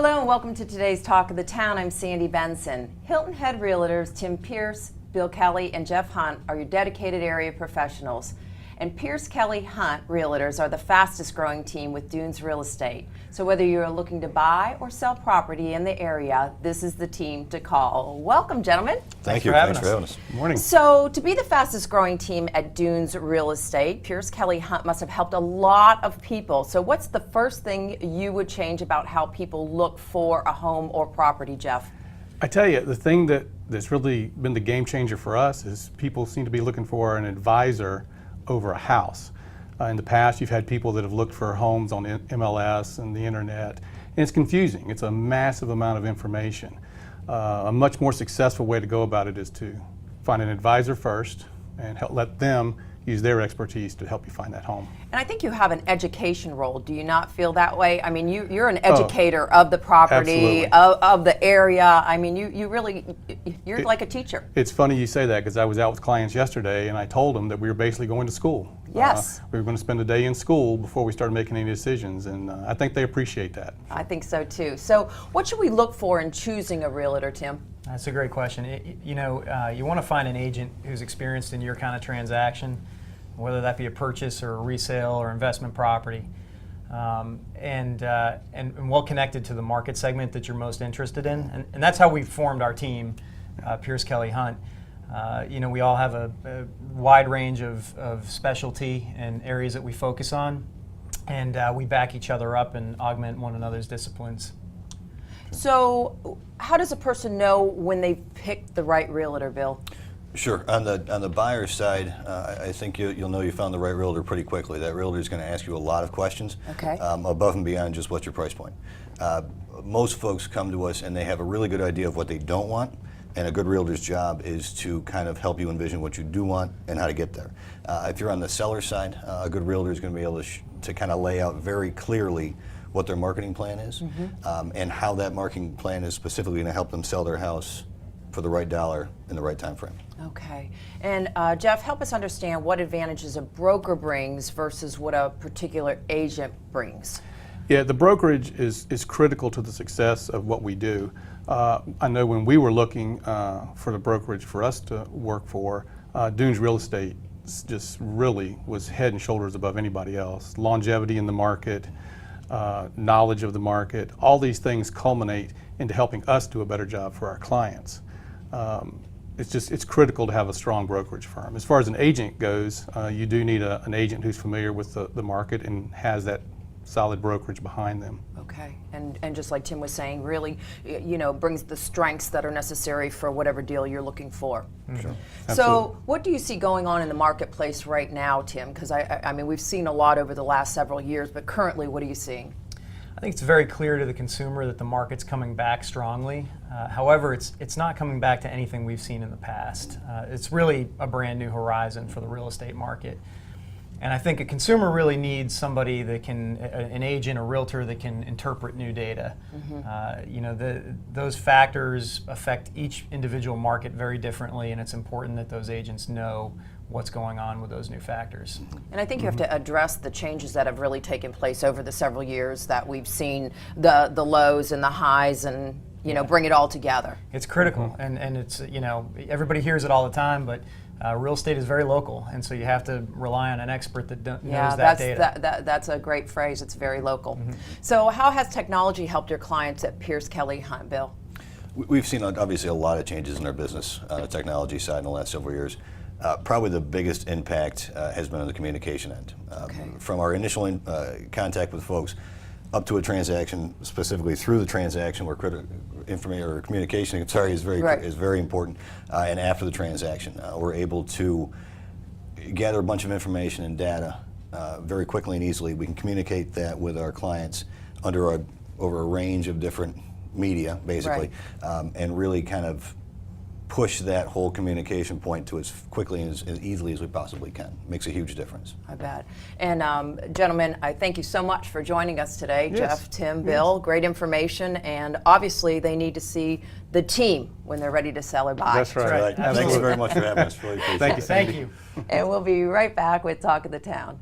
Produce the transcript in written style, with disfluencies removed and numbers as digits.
Hello and welcome to today's Talk of the Town. I'm Sandy Benson. Hilton Head Realtors Tim Peirce, Bill Kelly, and Jeff Hunt are your dedicated area professionals. And Peirce, Kelly, Hunt Realtors are the fastest growing team with Dunes Real Estate. So whether you're looking to buy or sell property in the area, this is the team to call. Welcome, gentlemen. Thanks for having us. Good morning. So to be the fastest growing team at Dunes Real Estate, Peirce, Kelly, Hunt must have helped a lot of people. So what's the first thing you would change about how people look for a home or property, Jeff? I tell you, the thing that's really been the game changer for us is people seem to be looking for an advisor over a house. In the past, you've had people that have looked for homes on MLS and the internet, and it's confusing. It's a massive amount of information. A much more successful way to go about it is to find an advisor first and let them use their expertise to help you find that home. And I think you have an education role. Do you not feel that way? I mean, you're an educator of the property, of the area. I mean, you're like a teacher. It's funny you say that because I was out with clients yesterday and I told them that we were basically going to school. Yes. We were going to spend a day in school before we started making any decisions, and I think they appreciate that. I think so too. So what should we look for in choosing a realtor, Tim? That's a great question. You want to find an agent who's experienced in your kind of transaction, whether that be a purchase or a resale or investment property, and well connected to the market segment that you're most interested in. And that's how we formed our team, Peirce, Kelly, Hunt. We all have a wide range of specialty and areas that we focus on, and we back each other up and augment one another's disciplines. So how does a person know when they've picked the right realtor, Bill? Sure. On the buyer's side, I think you'll know you found the right realtor pretty quickly. That realtor is going to ask you a lot of questions, above and beyond just what's your price point. Most folks come to us and they have a really good idea of what they don't want, and a good realtor's job is to kind of help you envision what you do want and how to get there. If you're on the seller side, a good realtor is going to be able to kind of lay out very clearly what their marketing plan is, and how that marketing plan is specifically going to help them sell their house for the right dollar in the right time frame. Okay. And Jeff, help us understand what advantages a broker brings versus what a particular agent brings. Yeah, the brokerage is critical to the success of what we do. I know when we were looking for the brokerage for us to work for, Dunes Real Estate just really was head and shoulders above anybody else. Longevity in the market, knowledge of the market, all these things culminate into helping us do a better job for our clients. It's critical to have a strong brokerage firm. As far as an agent goes, you do need an agent who's familiar with the market and has that solid brokerage behind them. Okay, and just like Tim was saying, really, brings the strengths that are necessary for whatever deal you're looking for. Sure. So what do you see going on in the marketplace right now, Tim? Because I mean, we've seen a lot over the last several years, but currently, what are you seeing? I think it's very clear to the consumer that the market's coming back strongly. However, it's not coming back to anything we've seen in the past. It's really a brand new horizon for the real estate market. And I think a consumer really needs somebody that an agent, a realtor that can interpret new data. Those factors affect each individual market very differently, and it's important that those agents know what's going on with those new factors. And I think you have to address the changes that have really taken place over the several years that we've seen, the lows and the highs, and bring it all together. It's critical, and it's everybody hears it all the time, but real estate is very local, and so you have to rely on an expert that knows that data. That's a great phrase. It's very local. So how has technology helped your clients at Peirce, Kelly, Hunt, Bill? We've seen obviously a lot of changes in our business on the technology side in the last several years. Probably the biggest impact has been on the communication end. From our initial contact with folks up to a transaction, specifically through the transaction where information or communication is very important, and after the transaction, we're able to gather a bunch of information and data very quickly and easily. We can communicate that with our clients over a range of different media, basically, and really kind of push that whole communication point to as quickly and as easily as we possibly can. Makes a huge difference. I bet. And gentlemen, I thank you so much for joining us today. Yes. Jeff, Tim, Bill, great information, and obviously they need to see the team when they're ready to sell or buy. That's right. Thanks very much for having us. Really appreciate it. Thank you, Sandy. Thank you. And we'll be right back with Talk of the Town.